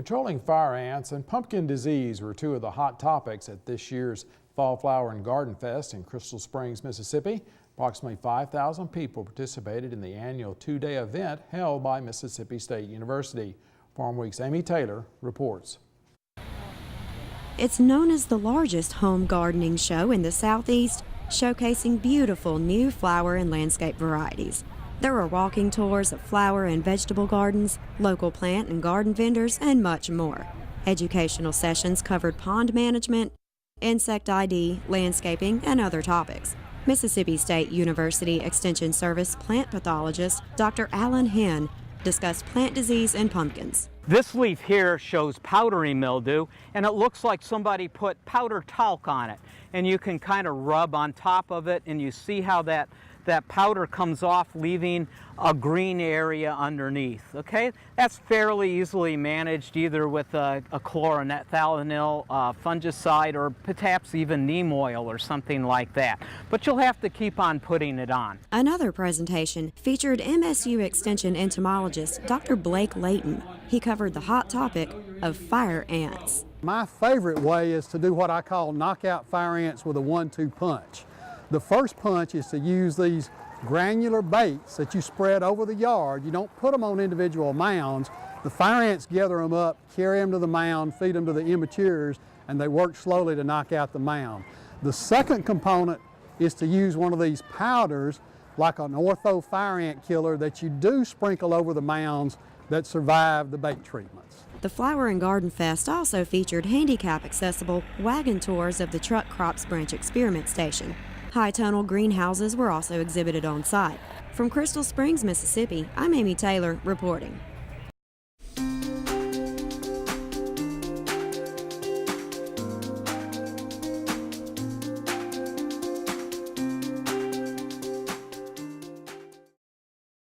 Controlling fire ants and pumpkin disease were two of the hot topics at this year's Fall Flower and Garden Fest in Crystal Springs, Mississippi. Approximately 5,000 people participated in the annual two-day event held by Mississippi State University. Farmweek's Amy Taylor reports. It's known as the largest home gardening show in the Southeast, showcasing beautiful new flower and landscape varieties. There were walking tours of flower and vegetable gardens, local plant and garden vendors, and much more. Educational sessions covered pond management, insect ID, landscaping, and other topics. Mississippi State University Extension Service plant pathologist Dr. Alan Henn discussed plant disease in pumpkins. This leaf here shows powdery mildew, and it looks like somebody put powder talc on it. And you can kind of rub on top of it, and you see how that powder comes off, leaving a green area underneath. Okay, that's fairly easily managed either with a chlorothalonil fungicide or perhaps even neem oil or something like that. But you'll have to keep on putting it on. Another presentation featured MSU Extension entomologist Dr. Blake Layton. He covered the hot topic of fire ants. My favorite way is to do what I call knockout fire ants with a 1-2 punch. The first punch is to use these granular baits that you spread over the yard. You don't put them on individual mounds. The fire ants gather them up, carry them to the mound, feed them to the immatures, and they work slowly to knock out the mound. The second component is to use one of these powders, like an ortho fire ant killer, that you do sprinkle over the mounds that survive the bait treatments. The Flower and Garden Fest also featured handicap-accessible wagon tours of the Truck Crops Branch Experiment Station. High-tunnel greenhouses were also exhibited on site. From Crystal Springs, Mississippi, I'm Amy Taylor reporting.